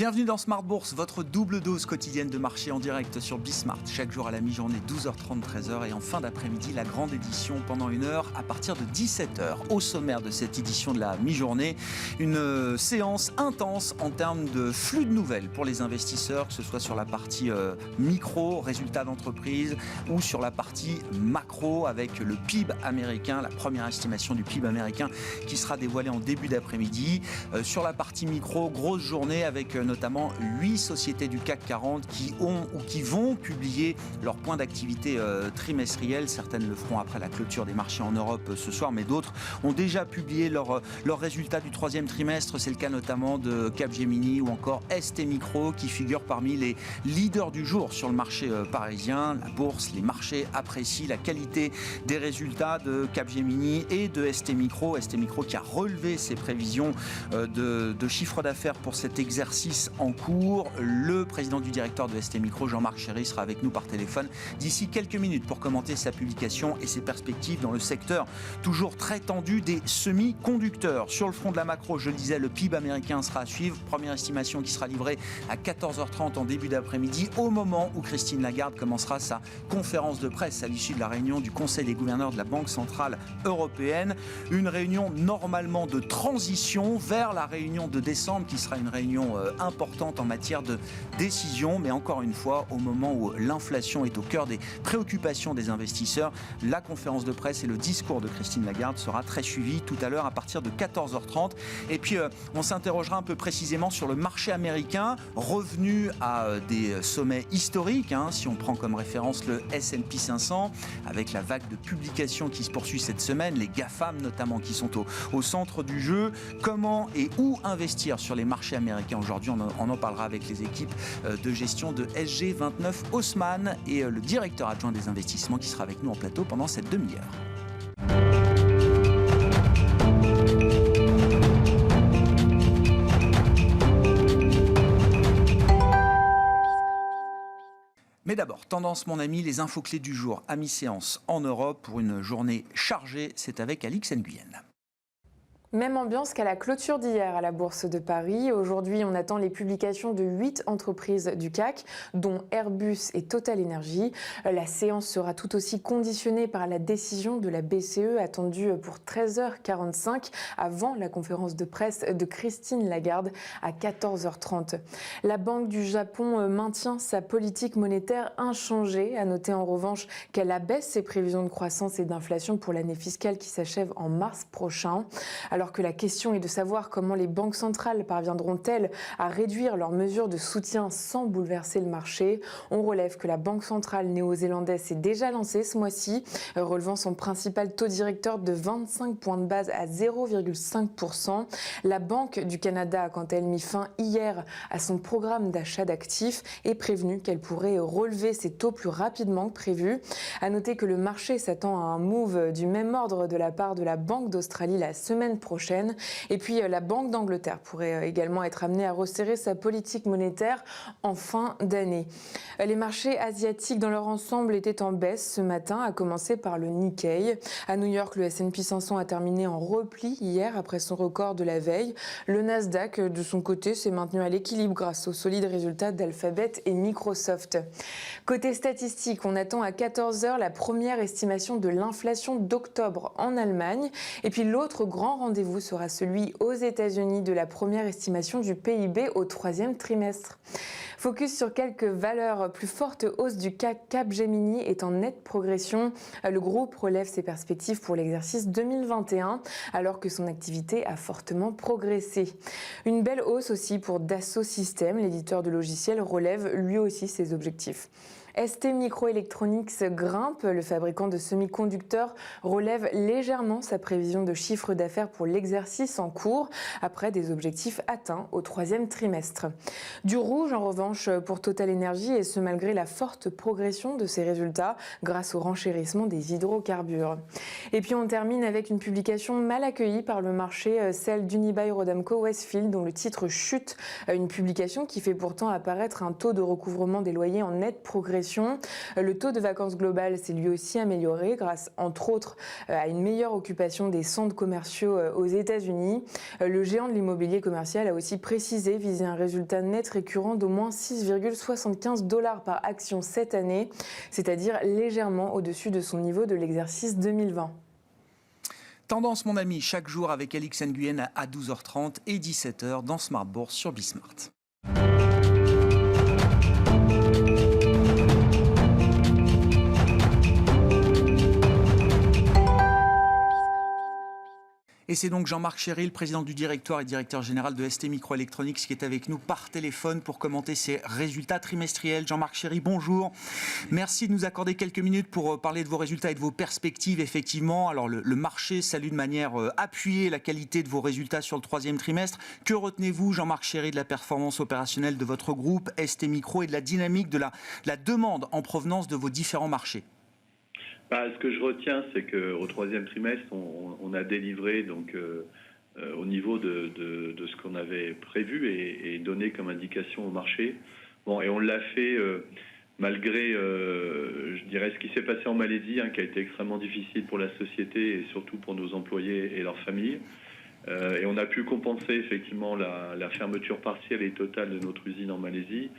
Bienvenue dans Smart Bourse, votre double dose quotidienne de marché en direct sur Bismart. Chaque jour à la mi-journée, 12h30, 13h et en fin d'après-midi, la grande édition pendant 1 heure à partir de 17h. Au sommaire de cette édition de la mi-journée, une séance intense en termes de flux de nouvelles pour les investisseurs, que ce soit sur la partie micro, résultats d'entreprise, ou sur la partie macro avec le PIB américain, la première estimation du PIB américain qui sera dévoilée en début d'après-midi. Sur la partie micro, grosse journée avec notamment 8 sociétés du CAC 40 qui ont ou qui vont publier leur point d'activité trimestriel. Certaines le feront après la clôture des marchés en Europe ce soir, mais d'autres ont déjà publié leurs résultats du troisième trimestre. C'est le cas notamment de Capgemini ou encore ST Micro qui figurent parmi les leaders du jour sur le marché parisien. La bourse, les marchés apprécient la qualité des résultats de Capgemini et de ST Micro. ST Micro qui a relevé ses prévisions de chiffre d'affaires pour cet exercice en cours. Le président du directeur de ST Micro, Jean-Marc Chéry, sera avec nous par téléphone d'ici quelques minutes pour commenter sa publication et ses perspectives dans le secteur toujours très tendu des semi-conducteurs. Sur le front de la macro, je le disais, le PIB américain sera à suivre. Première estimation qui sera livrée à 14h30 en début d'après-midi, au moment où Christine Lagarde commencera sa conférence de presse à l'issue de la réunion du Conseil des gouverneurs de la Banque centrale européenne. Une réunion normalement de transition vers la réunion de décembre qui sera une réunion importante en matière de décision, mais encore une fois, au moment où l'inflation est au cœur des préoccupations des investisseurs, la conférence de presse et le discours de Christine Lagarde sera très suivi tout à l'heure à partir de 14h30. Et puis, on s'interrogera un peu précisément sur le marché américain, revenu à des sommets historiques, si on prend comme référence le S&P 500, avec la vague de publications qui se poursuit cette semaine, les GAFAM notamment qui sont au centre du jeu. Comment et où investir sur les marchés américains aujourd'hui? On en parlera avec les équipes de gestion de SG29 Haussmann et le directeur adjoint des investissements qui sera avec nous en plateau pendant cette demi-heure. Mais d'abord, tendance mon ami, les infos clés du jour à mi-séance en Europe pour une journée chargée. C'est avec Alix Nguyen. Même ambiance qu'à la clôture d'hier à la Bourse de Paris. Aujourd'hui, on attend les publications de 8 entreprises du CAC, dont Airbus et Total Energy. La séance sera tout aussi conditionnée par la décision de la BCE attendue pour 13h45 avant la conférence de presse de Christine Lagarde à 14h30. La Banque du Japon maintient sa politique monétaire inchangée. À noter en revanche qu'elle abaisse ses prévisions de croissance et d'inflation pour l'année fiscale qui s'achève en mars prochain. Alors que la question est de savoir comment les banques centrales parviendront-elles à réduire leurs mesures de soutien sans bouleverser le marché, on relève que la Banque centrale néo-zélandaise s'est déjà lancée ce mois-ci, relevant son principal taux directeur de 25 points de base à 0,5%. La Banque du Canada a quant à elle mis fin hier à son programme d'achat d'actifs et prévenu qu'elle pourrait relever ses taux plus rapidement que prévu. À noter que le marché s'attend à un move du même ordre de la part de la Banque d'Australie la semaine prochaine. Et puis la Banque d'Angleterre pourrait également être amenée à resserrer sa politique monétaire en fin d'année. Les marchés asiatiques dans leur ensemble étaient en baisse ce matin, à commencer par le Nikkei. À New York, le S&P 500 a terminé en repli hier après son record de la veille. Le Nasdaq, de son côté, s'est maintenu à l'équilibre grâce aux solides résultats d'Alphabet et Microsoft. Côté statistique, on attend à 14h la première estimation de l'inflation d'octobre en Allemagne. Et puis l'autre grand rendez-vous sera celui aux États-Unis de la première estimation du PIB au troisième trimestre. Focus sur quelques valeurs. Plus forte hausse du CAC. Capgemini est en nette progression. Le groupe relève ses perspectives pour l'exercice 2021 alors que son activité a fortement progressé. Une belle hausse aussi pour Dassault Systèmes. L'éditeur de logiciels relève lui aussi ses objectifs. ST Microelectronics grimpe. Le fabricant de semi-conducteurs relève légèrement sa prévision de chiffre d'affaires pour l'exercice en cours après des objectifs atteints au troisième trimestre. Du rouge en revanche pour Total Energy et ce malgré la forte progression de ses résultats grâce au renchérissement des hydrocarbures. Et puis on termine avec une publication mal accueillie par le marché, celle d'Unibail-Rodamco-Westfield dont le titre chute. Une publication qui fait pourtant apparaître un taux de recouvrement des loyers en nette progression progression. Le taux de vacances global s'est lui aussi amélioré grâce, entre autres, à une meilleure occupation des centres commerciaux aux États-Unis. Le géant de l'immobilier commercial a aussi précisé viser un résultat net récurrent d'au moins 6,75 $ par action cette année, c'est-à-dire légèrement au-dessus de son niveau de l'exercice 2020. Tendance, mon ami, chaque jour avec Alix Nguyen à 12h30 et 17h dans Smart Bourse sur Bismart. Et c'est donc Jean-Marc Chéry, le président du directoire et directeur général de ST Microelectronics, qui est avec nous par téléphone pour commenter ses résultats trimestriels. Jean-Marc Chéry, bonjour. Merci de nous accorder quelques minutes pour parler de vos résultats et de vos perspectives. Effectivement, alors le marché salue de manière appuyée la qualité de vos résultats sur le troisième trimestre. Que retenez-vous, Jean-Marc Chéry, de la performance opérationnelle de votre groupe ST Micro et de la dynamique de la demande en provenance de vos différents marchés ? Ce que je retiens, c'est qu'au troisième trimestre, on a délivré donc, au niveau de ce qu'on avait prévu et donné comme indication au marché. Bon, et on l'a fait malgré, je dirais, ce qui s'est passé en Malaisie, qui a été extrêmement difficile pour la société et surtout pour nos employés et leurs familles. Et on a pu compenser effectivement la fermeture partielle et totale de notre usine en Malaisie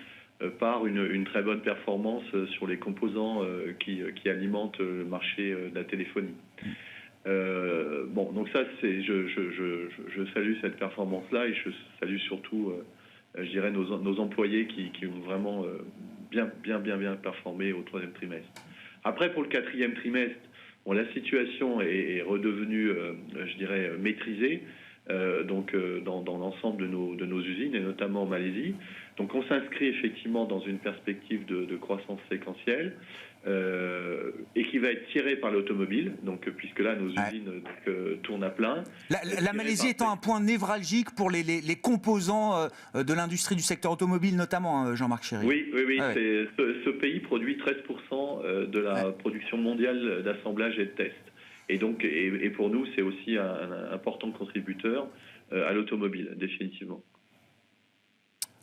par une très bonne performance sur les composants qui alimentent le marché de la téléphonie. Donc ça, je salue cette performance-là et je salue surtout, je dirais, nos employés qui ont vraiment bien performé au troisième trimestre. Après, pour le quatrième trimestre, la situation est redevenue, je dirais, maîtrisée. Dans l'ensemble de nos usines et notamment en Malaisie. Donc on s'inscrit effectivement dans une perspective de croissance séquentielle et qui va être tirée par l'automobile, donc puisque là nos usines tournent à plein. La Malaisie étant un point névralgique pour les composants de l'industrie du secteur automobile notamment, Jean-Marc Chéry. Oui. Ce pays produit 13% de la production mondiale d'assemblage et de test. Et donc, et pour nous, c'est aussi un important contributeur à l'automobile, définitivement.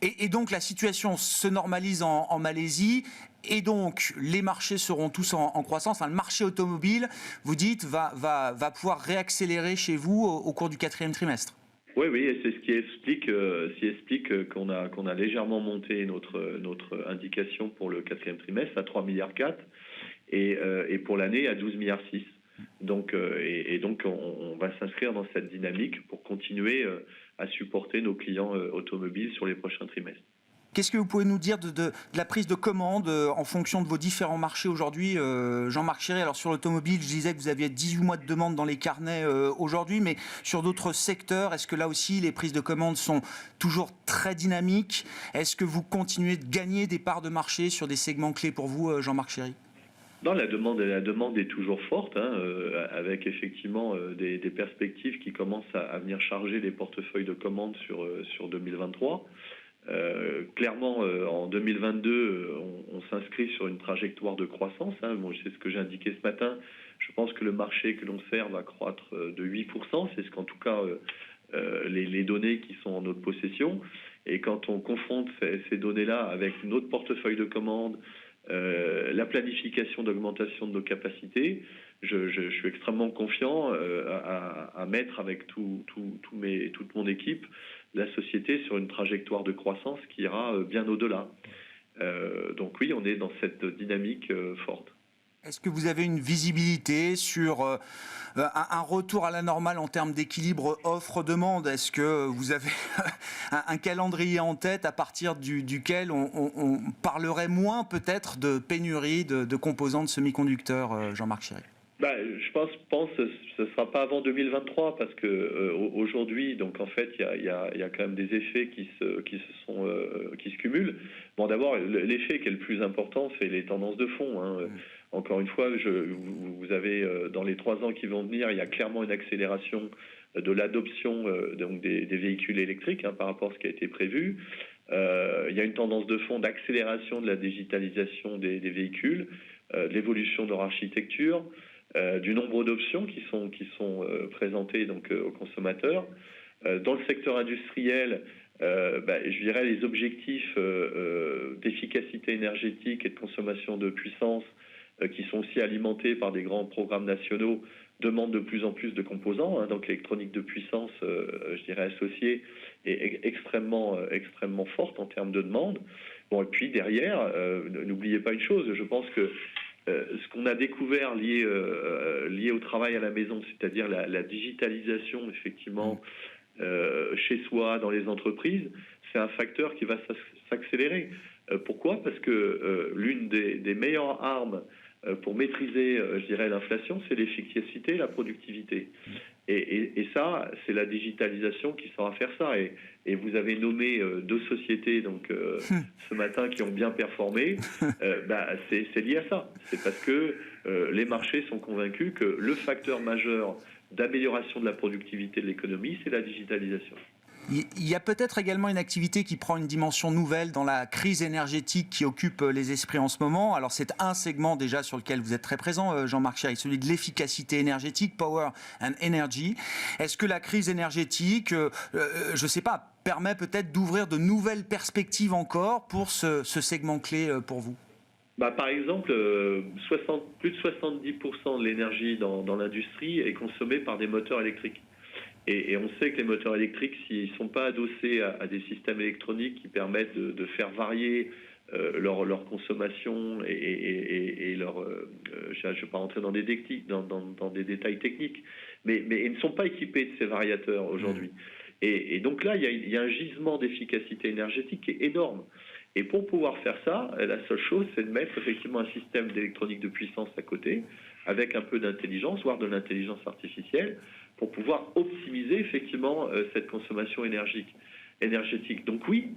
Et donc, la situation se normalise en Malaisie, et donc, les marchés seront tous en croissance. Le marché automobile, vous dites, va pouvoir réaccélérer chez vous au cours du quatrième trimestre. Oui, et c'est ce qui explique qu'on a légèrement monté notre indication pour le quatrième trimestre à 3,4 milliards et pour l'année à 12,6 milliards. Donc on va s'inscrire dans cette dynamique pour continuer à supporter nos clients automobiles sur les prochains trimestres. Qu'est-ce que vous pouvez nous dire de la prise de commande en fonction de vos différents marchés aujourd'hui, Jean-Marc Chéry? Alors sur l'automobile, je disais que vous aviez 18 mois de demande dans les carnets aujourd'hui, mais sur d'autres secteurs, est-ce que là aussi les prises de commande sont toujours très dynamiques? Est-ce que vous continuez de gagner des parts de marché sur des segments clés pour vous, Jean-Marc Chéry? Non, la demande est toujours forte, avec effectivement des perspectives qui commencent à venir charger les portefeuilles de commandes sur 2023. Clairement, en 2022, on s'inscrit sur une trajectoire de croissance. C'est ce que j'ai indiqué ce matin. Je pense que le marché que l'on sert va croître de 8%. C'est ce qu'en tout cas les données qui sont en notre possession. Et quand on confronte ces données-là avec notre portefeuille de commandes, la planification d'augmentation de nos capacités, je suis extrêmement confiant à mettre avec toute mon équipe la société sur une trajectoire de croissance qui ira bien au-delà. Donc oui, on est dans cette dynamique forte. Est-ce que vous avez une visibilité sur un retour à la normale en termes d'équilibre offre-demande? Est-ce que vous avez un calendrier en tête à partir duquel on parlerait moins peut-être de pénurie de composants de semi-conducteurs, Jean-Marc Chéry? Je pense que ce ne sera pas avant 2023 parce que aujourd'hui, donc en fait, il y a quand même des effets qui se cumulent. Bon, d'abord, l'effet qui est le plus important, c'est les tendances de fond. Encore une fois, vous avez dans les 3 ans qui vont venir, il y a clairement une accélération de l'adoption donc des véhicules électriques par rapport à ce qui a été prévu. Il y a une tendance de fond d'accélération de la digitalisation des véhicules, de l'évolution de leur architecture. Du nombre d'options qui sont présentées donc aux consommateurs. Dans le secteur industriel, je dirais les objectifs d'efficacité énergétique et de consommation de puissance qui sont aussi alimentés par des grands programmes nationaux demandent de plus en plus de composants, hein, donc l'électronique de puissance, je dirais associée, est extrêmement forte en termes de demande. Bon, et puis derrière, n'oubliez pas une chose, je pense que ce qu'on a découvert lié au travail à la maison, c'est-à-dire la digitalisation, effectivement, chez soi, dans les entreprises, c'est un facteur qui va s'accélérer. Pourquoi ? Parce que l'une des meilleures armes pour maîtriser, je dirais, l'inflation, c'est l'efficacité, la productivité. Et ça, c'est la digitalisation qui saura faire ça. Et vous avez nommé 2 sociétés donc ce matin qui ont bien performé. C'est lié à ça. C'est parce que les marchés sont convaincus que le facteur majeur d'amélioration de la productivité de l'économie, c'est la digitalisation. Il y a peut-être également une activité qui prend une dimension nouvelle dans la crise énergétique qui occupe les esprits en ce moment. Alors c'est un segment déjà sur lequel vous êtes très présent, Jean-Marc Chéry, celui de l'efficacité énergétique, Power and Energy. Est-ce que la crise énergétique, je ne sais pas, permet peut-être d'ouvrir de nouvelles perspectives encore pour ce segment clé pour vous ? Par exemple, plus de 70% de l'énergie dans l'industrie est consommée par des moteurs électriques. Et on sait que les moteurs électriques, s'ils ne sont pas adossés à des systèmes électroniques qui permettent de faire varier leur consommation et leur... je ne vais pas rentrer dans des détails techniques, mais ils ne sont pas équipés de ces variateurs aujourd'hui. Et donc là, il y a un gisement d'efficacité énergétique qui est énorme. Et pour pouvoir faire ça, la seule chose, c'est de mettre effectivement un système d'électronique de puissance à côté, avec un peu d'intelligence, voire de l'intelligence artificielle, pour pouvoir optimiser effectivement cette consommation énergétique. Donc oui,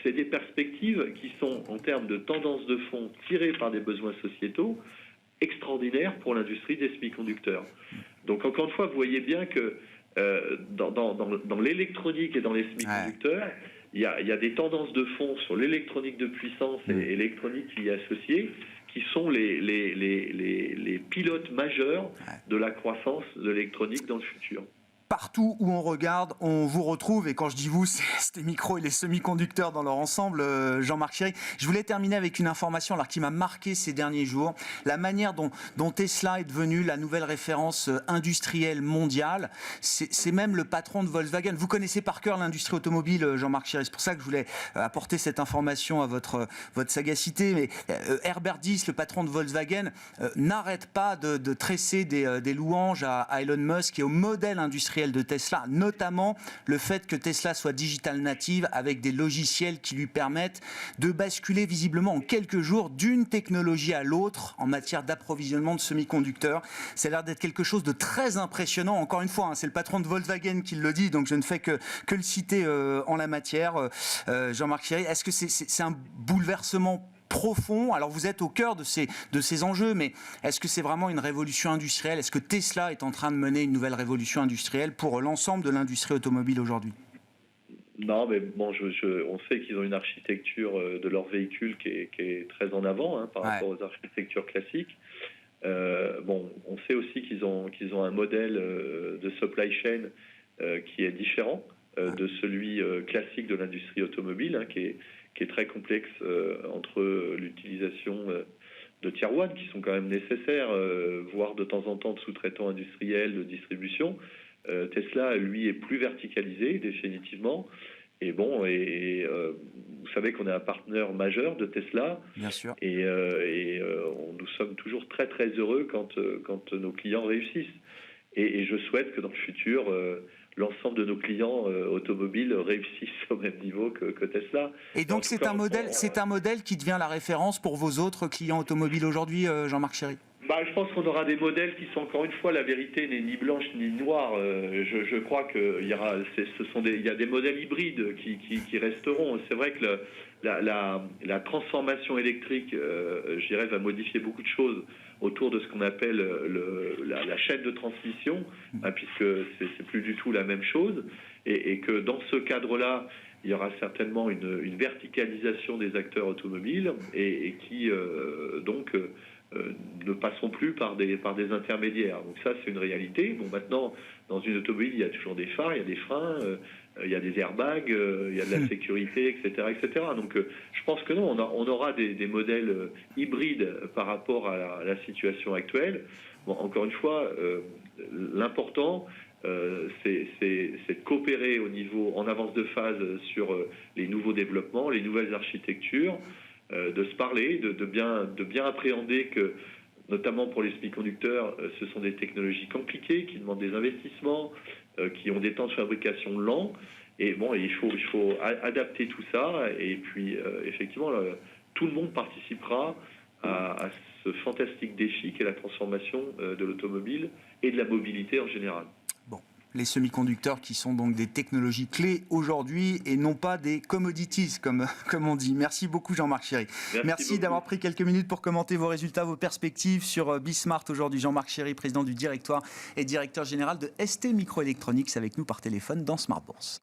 c'est des perspectives qui sont, en termes de tendance de fond, tirées par des besoins sociétaux, extraordinaires pour l'industrie des semi-conducteurs. Donc encore une fois, vous voyez bien que dans l'électronique et dans les semi-conducteurs, il y a des tendances de fond sur l'électronique de puissance et l'électronique qui y est associée, qui sont les pilotes majeurs de la croissance de l'électronique dans le futur. Partout où on regarde, on vous retrouve. Et quand je dis vous, c'est les micros et les semi-conducteurs dans leur ensemble, Jean-Marc Chéry. Je voulais terminer avec une information qui m'a marqué ces derniers jours. La manière dont Tesla est devenue la nouvelle référence industrielle mondiale, c'est même le patron de Volkswagen. Vous connaissez par cœur l'industrie automobile, Jean-Marc Chéry. C'est pour ça que je voulais apporter cette information à votre sagacité. Mais Herbert Diess, le patron de Volkswagen, n'arrête pas de tresser des louanges à Elon Musk et au modèle industriel de Tesla, notamment le fait que Tesla soit digital native avec des logiciels qui lui permettent de basculer visiblement en quelques jours d'une technologie à l'autre en matière d'approvisionnement de semi-conducteurs. Ça a l'air d'être quelque chose de très impressionnant. Encore une fois, c'est le patron de Volkswagen qui le dit, donc je ne fais que le citer en la matière. Jean-Marc Chéry, est-ce que c'est un bouleversement profond? Alors vous êtes au cœur de ces enjeux, mais est-ce que c'est vraiment une révolution industrielle? Est-ce que Tesla est en train de mener une nouvelle révolution industrielle pour l'ensemble de l'industrie automobile aujourd'hui? Non, mais bon, on sait qu'ils ont une architecture de leur véhicule qui est très en avant par rapport aux architectures classiques. On sait aussi qu'ils ont un modèle de supply chain qui est différent de celui classique de l'industrie automobile, qui est très complexe entre l'utilisation de tier 1 qui sont quand même nécessaires, voire de temps en temps de sous-traitants industriels de distribution. Tesla, lui, est plus verticalisé, définitivement. Et vous savez qu'on est un partenaire majeur de Tesla. Bien sûr. Et nous sommes toujours très, très heureux quand nos clients réussissent. Et je souhaite que dans le futur, l'ensemble de nos clients automobiles réussissent au même niveau que Tesla. Et donc c'est un modèle qui devient la référence pour vos autres clients automobiles aujourd'hui, Jean-Marc Chéry? Je pense qu'on aura des modèles qui sont, encore une fois, la vérité n'est ni blanche ni noire. Je crois qu'il y a des modèles hybrides qui resteront. C'est vrai que la transformation électrique, je dirais, va modifier beaucoup de choses autour de ce qu'on appelle la chaîne de transmission, puisque c'est plus du tout la même chose, et que dans ce cadre-là, il y aura certainement une verticalisation des acteurs automobiles et qui ne passeront plus par des intermédiaires. Donc ça, c'est une réalité. Bon, maintenant, dans une automobile, il y a toujours des phares, il y a des freins, il y a des airbags, il y a de la sécurité, etc., etc. Donc, je pense que non, on aura des modèles hybrides par rapport à la situation actuelle. Bon, encore une fois, l'important, c'est de coopérer en avance de phase sur les nouveaux développements, les nouvelles architectures, de se parler, de bien appréhender que, notamment pour les semi-conducteurs, ce sont des technologies compliquées qui demandent des investissements, qui ont des temps de fabrication lents. Et bon, il faut adapter tout ça. Et puis, effectivement, tout le monde participera à ce fantastique défi qu'est la transformation de l'automobile et de la mobilité en général. Les semi-conducteurs qui sont donc des technologies clés aujourd'hui et non pas des commodities, comme on dit. Merci beaucoup Jean-Marc Chéry. Merci d'avoir pris quelques minutes pour commenter vos résultats, vos perspectives sur Bismart aujourd'hui. Jean-Marc Chéry, président du directoire et directeur général de ST Microelectronics, avec nous par téléphone dans Smart Bourse.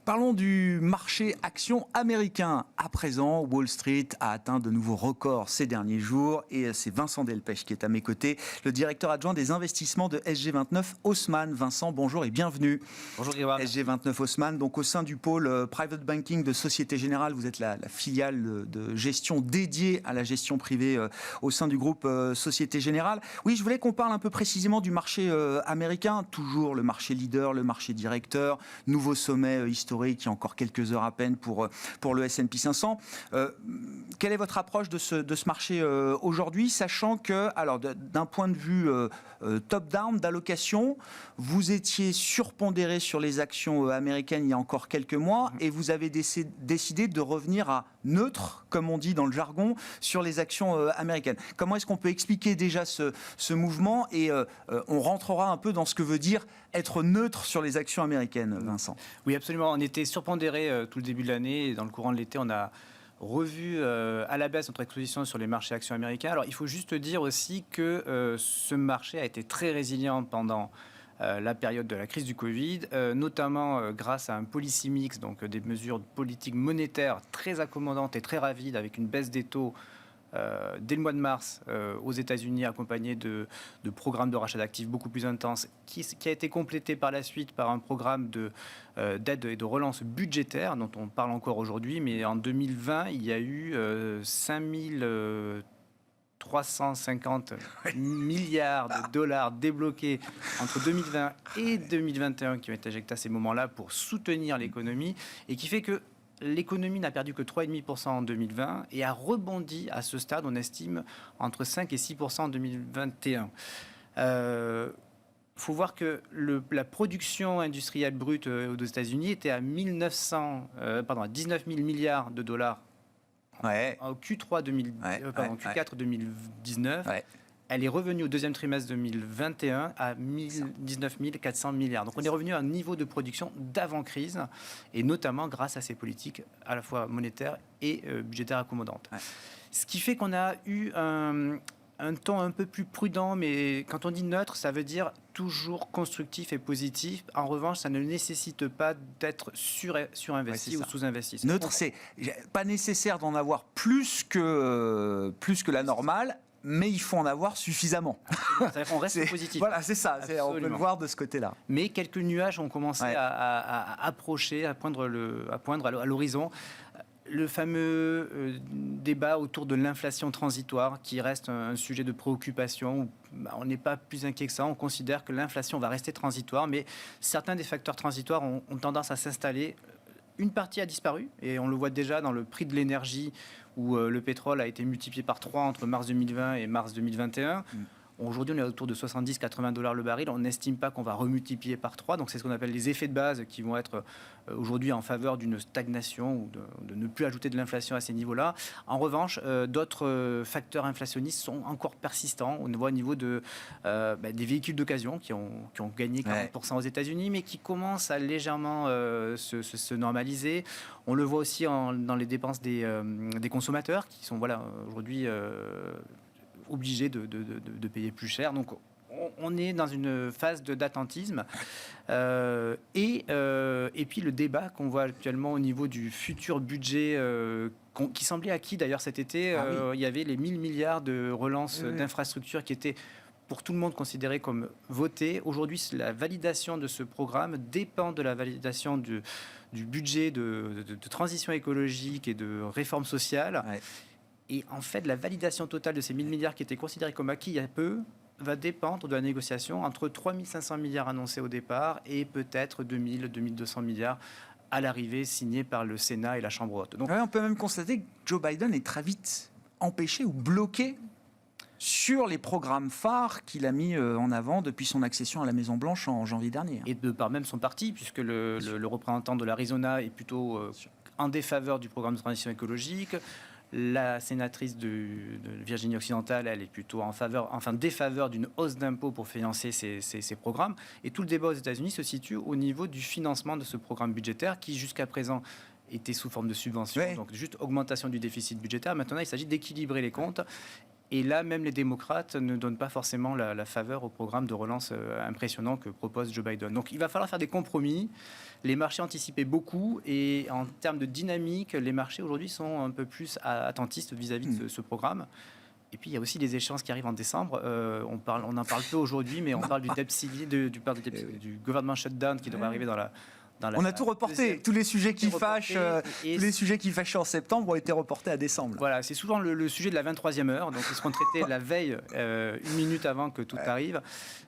Parlons du marché action américain. À présent, Wall Street a atteint de nouveaux records ces derniers jours et c'est Vincent Delpech qui est à mes côtés, le directeur adjoint des investissements de SG29 Haussmann. Vincent, bonjour et bienvenue. Bonjour Grégoire. SG29 Haussmann, donc au sein du pôle Private Banking de Société Générale, vous êtes la filiale de gestion dédiée à la gestion privée au sein du groupe Société Générale. Oui, je voulais qu'on parle un peu précisément du marché américain, toujours le marché leader, le marché directeur, nouveau sommet historique il y a encore quelques heures à peine pour le S&P 500. Quelle est votre approche de ce marché aujourd'hui, sachant que, alors d'un point de vue top-down d'allocation, vous étiez surpondéré sur les actions américaines il y a encore quelques mois et vous avez décidé de revenir à neutre, comme on dit dans le jargon, sur les actions américaines. Comment est-ce qu'on peut expliquer déjà ce mouvement et on rentrera un peu dans ce que veut dire être neutre sur les actions américaines, Vincent? Oui, absolument. On était surpondéré tout le début de l'année et dans le courant de l'été, on a revu à la baisse notre exposition sur les marchés actions américains. Alors, il faut juste dire aussi que ce marché a été très résilient pendant la période de la crise du Covid, notamment grâce à un policy mix, donc des mesures de politique monétaire très accommodantes et très rapides, avec une baisse des taux dès le mois de mars aux États-Unis, accompagné de programmes de rachat d'actifs beaucoup plus intenses, qui a été complété par la suite par un programme d'aide et de relance budgétaire dont on parle encore aujourd'hui. Mais en 2020, il y a eu 5350 milliards de dollars débloqués entre 2020 et 2021 qui ont été injectés à ces moments-là pour soutenir l'économie et qui fait que l'économie n'a perdu que 3,5% en 2020 et a rebondi à ce stade, on estime, entre 5 et 6% en 2021. faut voir que la production industrielle brute aux États-Unis était à 19 000 milliards de dollars en Q4 2019. Ouais. Elle est revenue au deuxième trimestre 2021 à 19 400 milliards. Donc on est revenu à un niveau de production d'avant-crise, et notamment grâce à ces politiques à la fois monétaires et budgétaires accommodantes. Ouais. Ce qui fait qu'on a eu un ton un peu plus prudent, mais quand on dit neutre, ça veut dire toujours constructif et positif. En revanche, ça ne nécessite pas d'être surinvesti ou sous-investi. Neutre, c'est pas nécessaire d'en avoir plus que la normale, mais il faut en avoir suffisamment. On reste positif. Voilà, c'est ça. On peut le voir de ce côté-là. Mais quelques nuages ont commencé à approcher, à poindre à l'horizon. Le fameux débat autour de l'inflation transitoire, qui reste un sujet de préoccupation. On n'est pas plus inquiet que ça. On considère que l'inflation va rester transitoire, mais certains des facteurs transitoires ont tendance à s'installer. Une partie a disparu, et on le voit déjà dans le prix de l'énergie, où le pétrole a été multiplié par 3 entre mars 2020 et mars 2021. Aujourd'hui, on est autour de 70-80 $ le baril. On n'estime pas qu'on va remultiplier par 3. Donc, c'est ce qu'on appelle les effets de base qui vont être aujourd'hui en faveur d'une stagnation ou de ne plus ajouter de l'inflation à ces niveaux-là. En revanche, d'autres facteurs inflationnistes sont encore persistants. On voit au niveau des véhicules d'occasion qui ont gagné 40% aux États-Unis, mais qui commencent à légèrement se normaliser. On le voit aussi dans les dépenses des consommateurs qui sont aujourd'hui obligés de payer plus cher. Donc, on est dans une phase d'attentisme. Et puis le débat qu'on voit actuellement au niveau du futur budget qui semblait acquis d'ailleurs cet été. Il y avait les 1000 milliards de relance d'infrastructures qui étaient pour tout le monde considérés comme votés. Aujourd'hui, la validation de ce programme dépend de la validation du budget de transition écologique et de réforme sociale. Ouais. Et en fait, la validation totale de ces 1000 milliards qui étaient considérés comme acquis il y a peu va dépendre de la négociation entre 3500 milliards annoncés au départ et peut-être 2200 milliards à l'arrivée signés par le Sénat et la Chambre haute. Donc, on peut même constater que Joe Biden est très vite empêché ou bloqué sur les programmes phares qu'il a mis en avant depuis son accession à la Maison-Blanche en janvier dernier. Et de par même son parti, puisque le représentant de l'Arizona est plutôt en défaveur du programme de transition écologique. La sénatrice de Virginie-Occidentale, elle est plutôt défaveur d'une hausse d'impôts pour financer ces programmes. Et tout le débat aux États-Unis se situe au niveau du financement de ce programme budgétaire qui, jusqu'à présent, était sous forme de subvention, donc juste augmentation du déficit budgétaire. Maintenant, il s'agit d'équilibrer les comptes. Et là, même les démocrates ne donnent pas forcément la faveur au programme de relance impressionnant que propose Joe Biden. Donc il va falloir faire des compromis. Les marchés anticipaient beaucoup et en termes de dynamique, les marchés aujourd'hui sont un peu plus attentistes vis-à-vis de ce programme. Et puis il y a aussi les échéances qui arrivent en décembre. On en parle peu aujourd'hui, mais on parle du gouvernement shutdown qui devrait arriver on a tout reporté. Tous les sujets qui fâchent, tous les sujets qui fâchaient en septembre ont été reportés à décembre. Voilà, c'est souvent le sujet de la 23e heure. Donc, ils seront traités la veille, une minute avant que tout arrive.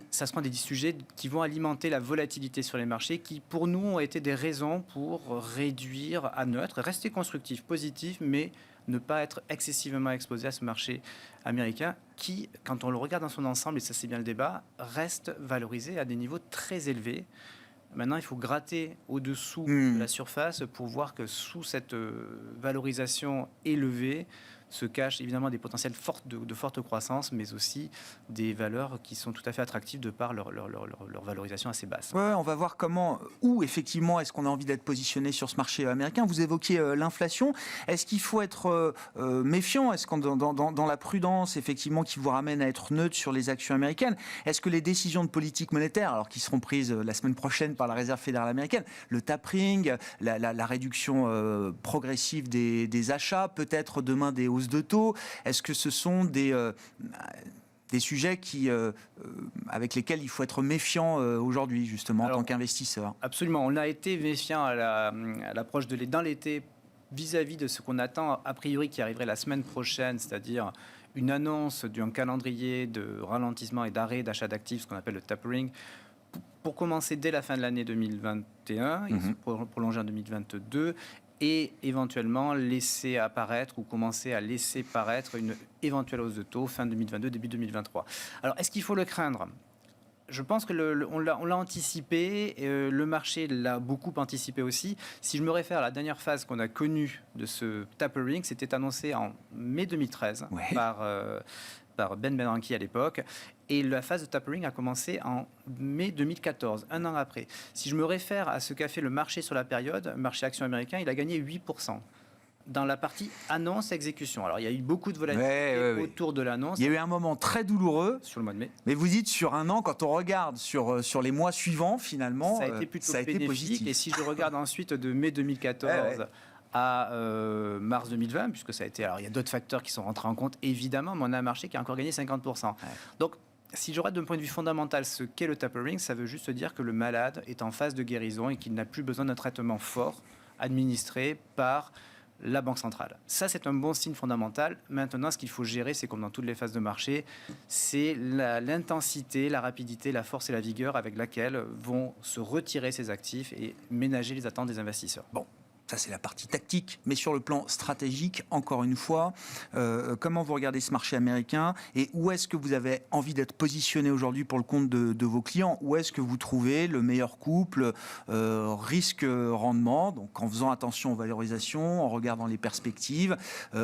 Ça seront des sujets qui vont alimenter la volatilité sur les marchés, qui pour nous ont été des raisons pour réduire à neutre, rester constructif, positif, mais ne pas être excessivement exposé à ce marché américain qui, quand on le regarde dans son ensemble, et ça c'est bien le débat, reste valorisé à des niveaux très élevés. Maintenant, il faut gratter au-dessous de la surface pour voir que sous cette valorisation élevée se cachent évidemment des potentiels de forte croissance, mais aussi des valeurs qui sont tout à fait attractives de par leur valorisation assez basse. Ouais, on va voir où effectivement est-ce qu'on a envie d'être positionné sur ce marché américain. Vous évoquiez l'inflation. Est-ce qu'il faut être méfiant? Est-ce qu'on dans la prudence effectivement qui vous ramène à être neutre sur les actions américaines? Est-ce que les décisions de politique monétaire, alors qui seront prises la semaine prochaine par la Réserve fédérale américaine, le tapering, la réduction progressive des achats, peut-être demain des hausses de taux, est-ce que ce sont des sujets avec lesquels il faut être méfiant aujourd'hui, justement, en tant qu'investisseur? Absolument. On a été méfiant à l'approche dans l'été vis-à-vis de ce qu'on attend, a priori, qui arriverait la semaine prochaine, c'est-à-dire une annonce d'un calendrier de ralentissement et d'arrêt d'achat d'actifs, ce qu'on appelle le tapering, pour commencer dès la fin de l'année 2021 et se prolonger en 2022, et éventuellement laisser apparaître ou commencer à laisser paraître une éventuelle hausse de taux fin 2022, début 2023. Alors, est-ce qu'il faut le craindre ? Je pense que on l'a anticipé, le marché l'a beaucoup anticipé aussi. Si je me réfère à la dernière phase qu'on a connue de ce tapering, c'était annoncé en mai 2013 par Ben Bernanke à l'époque. Et la phase de tapering a commencé en mai 2014, un an après. Si je me réfère à ce qu'a fait le marché sur la période, le marché action américain, il a gagné 8%. Dans la partie annonce-exécution. Alors, il y a eu beaucoup de volatilité autour de l'annonce. Il y a eu un moment très douloureux. Sur le mois de mai. Mais vous dites sur un an, quand on regarde sur les mois suivants, finalement, ça a été plutôt bénéfique. Positif. Et si je regarde ensuite de mai 2014... à mars 2020, puisque ça a été... Alors, il y a d'autres facteurs qui sont rentrés en compte, évidemment, mais on a un marché qui a encore gagné 50%. Donc, si je regarde d'un point de vue fondamental ce qu'est le tapering, ça veut juste dire que le malade est en phase de guérison et qu'il n'a plus besoin d'un traitement fort administré par la Banque centrale. Ça, c'est un bon signe fondamental. Maintenant, ce qu'il faut gérer, c'est comme dans toutes les phases de marché, c'est l'intensité, la rapidité, la force et la vigueur avec laquelle vont se retirer ces actifs et ménager les attentes des investisseurs. Bon. Ça, c'est la partie tactique. Mais sur le plan stratégique, encore une fois, comment vous regardez ce marché américain et où est-ce que vous avez envie d'être positionné aujourd'hui pour le compte de vos clients? Où est-ce que vous trouvez le meilleur couple risque-rendement? Donc, en faisant attention aux valorisations, en regardant les perspectives,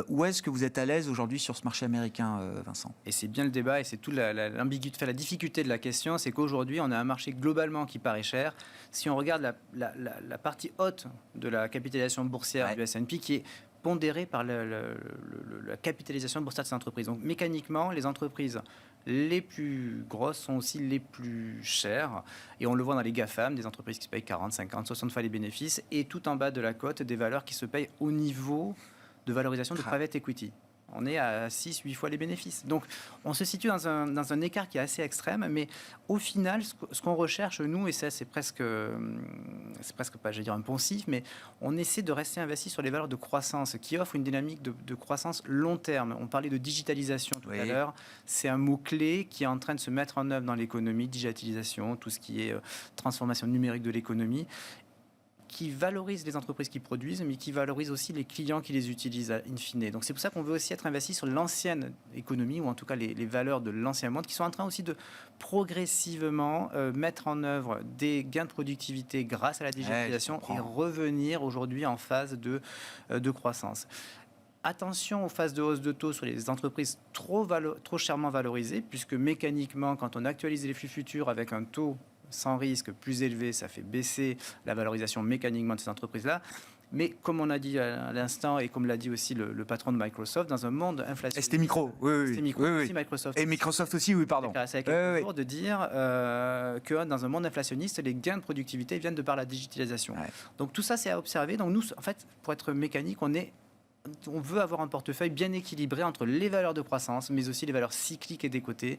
où est-ce que vous êtes à l'aise aujourd'hui sur ce marché américain, Vincent? Et c'est bien le débat et c'est toute l'ambiguïté, la difficulté de la question, c'est qu'aujourd'hui, on a un marché globalement qui paraît cher. Si on regarde la partie haute de la capitalisation boursière du S&P qui est pondérée par la capitalisation boursière de ces entreprises. Donc mécaniquement, les entreprises Les plus grosses sont aussi les plus chères. Et on le voit dans les GAFAM, des entreprises qui se payent 40, 50, 60 fois les bénéfices. Et tout en bas de la cote, des valeurs qui se payent au niveau de valorisation de private equity. On est à 6-8 fois les bénéfices. Donc, on se situe dans un écart qui est assez extrême, mais au final, ce qu'on recherche, nous, et ça, c'est presque pas, j'allais dire, un poncif, mais on essaie de rester investi sur les valeurs de croissance qui offrent une dynamique de croissance long terme. On parlait de digitalisation tout à l'heure. C'est un mot-clé qui est en train de se mettre en œuvre dans l'économie, digitalisation, tout ce qui est transformation numérique de l'économie, qui valorise les entreprises qui produisent, mais qui valorise aussi les clients qui les utilisent in fine. Donc c'est pour ça qu'on veut aussi être investi sur l'ancienne économie, ou en tout cas les valeurs de l'ancien monde, qui sont en train aussi de progressivement mettre en œuvre des gains de productivité grâce à la digitalisation et revenir aujourd'hui en phase de croissance. Attention aux phases de hausse de taux sur les entreprises trop chèrement valorisées, puisque mécaniquement, quand on actualise les flux futurs avec un taux sans risque plus élevé, ça fait baisser la valorisation mécaniquement de ces entreprises-là. Mais comme on a dit à l'instant, et comme l'a dit aussi le patron de Microsoft, dans un monde inflationniste... C'était Micro, C'était Micro, aussi Microsoft. Et Microsoft aussi, oui, pardon. C'est quelques jours de dire que dans un monde inflationniste, les gains de productivité viennent de par la digitalisation. Ouais. Donc tout ça, c'est à observer. Donc nous, en fait, pour être mécanique, on veut avoir un portefeuille bien équilibré entre les valeurs de croissance, mais aussi les valeurs cycliques et décotées,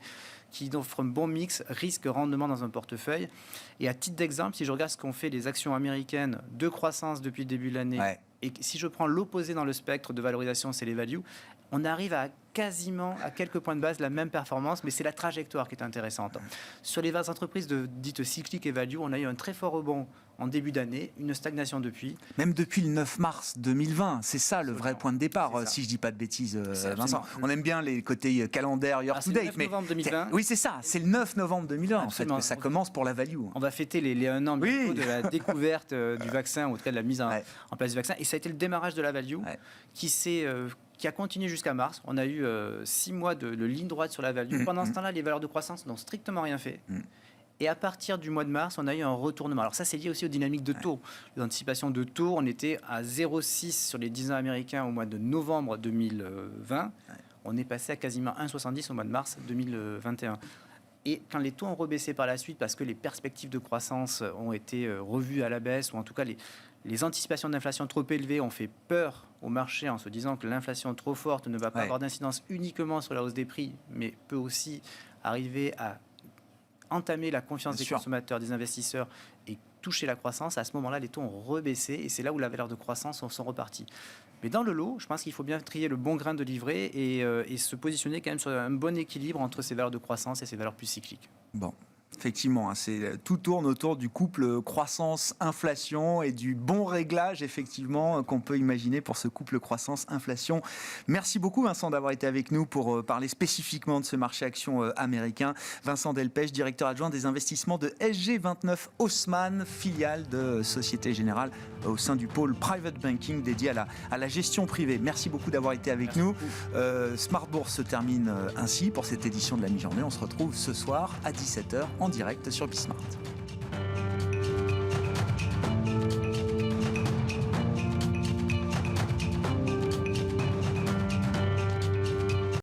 qui offrent un bon mix risque-rendement dans un portefeuille. Et à titre d'exemple, si je regarde ce qu'ont fait les actions américaines de croissance depuis le début de l'année, et si je prends l'opposé dans le spectre de valorisation, c'est les values, on arrive à quasiment, à quelques points de base, la même performance, mais c'est la trajectoire qui est intéressante. Sur les entreprises dites cycliques et value, on a eu un très fort rebond en début d'année, une stagnation depuis. Même depuis le 9 mars 2020, c'est ça le vrai point de départ, si je ne dis pas de bêtises, Vincent. On aime bien les côtés calendaire, year-to-date. Mais novembre 2020. Oui, c'est ça, c'est le 9 novembre 2020 en fait, que ça commence pour la value. On va fêter les 1 an de la découverte du vaccin, ou en tout cas de la mise en place du vaccin. Et ça a été le démarrage de la value qui a continué jusqu'à mars. On a eu 6 mois de ligne droite sur la value. Pendant ce temps-là, les valeurs de croissance n'ont strictement rien fait. Et à partir du mois de mars, on a eu un retournement. Alors ça, c'est lié aussi aux dynamiques de taux. Les anticipations de taux, on était à 0,6 sur les 10 ans américains au mois de novembre 2020. On est passé à quasiment 1,70 au mois de mars 2021. Et quand les taux ont rebaissé par la suite, parce que les perspectives de croissance ont été revues à la baisse, ou en tout cas les anticipations d'inflation trop élevées ont fait peur au marché en se disant que l'inflation trop forte ne va pas avoir d'incidence uniquement sur la hausse des prix, mais peut aussi arriver à entamer la confiance des consommateurs, des investisseurs et toucher la croissance. À ce moment-là, les taux ont rebaissé et c'est là où la valeur de croissance sont reparties. Mais dans le lot, je pense qu'il faut bien trier le bon grain de livret et se positionner quand même sur un bon équilibre entre ces valeurs de croissance et ces valeurs plus cycliques. Bon. Effectivement, tout tourne autour du couple croissance-inflation et du bon réglage, effectivement, qu'on peut imaginer pour ce couple croissance-inflation. Merci beaucoup, Vincent, d'avoir été avec nous pour parler spécifiquement de ce marché action américain. Vincent Delpech, directeur adjoint des investissements de SG29 Haussmann, filiale de Société Générale au sein du pôle Private Banking dédié à la gestion privée. Merci beaucoup d'avoir été avec nous. Smart Bourse se termine ainsi pour cette édition de la mi-journée. On se retrouve ce soir à 17h en direct sur Bismart.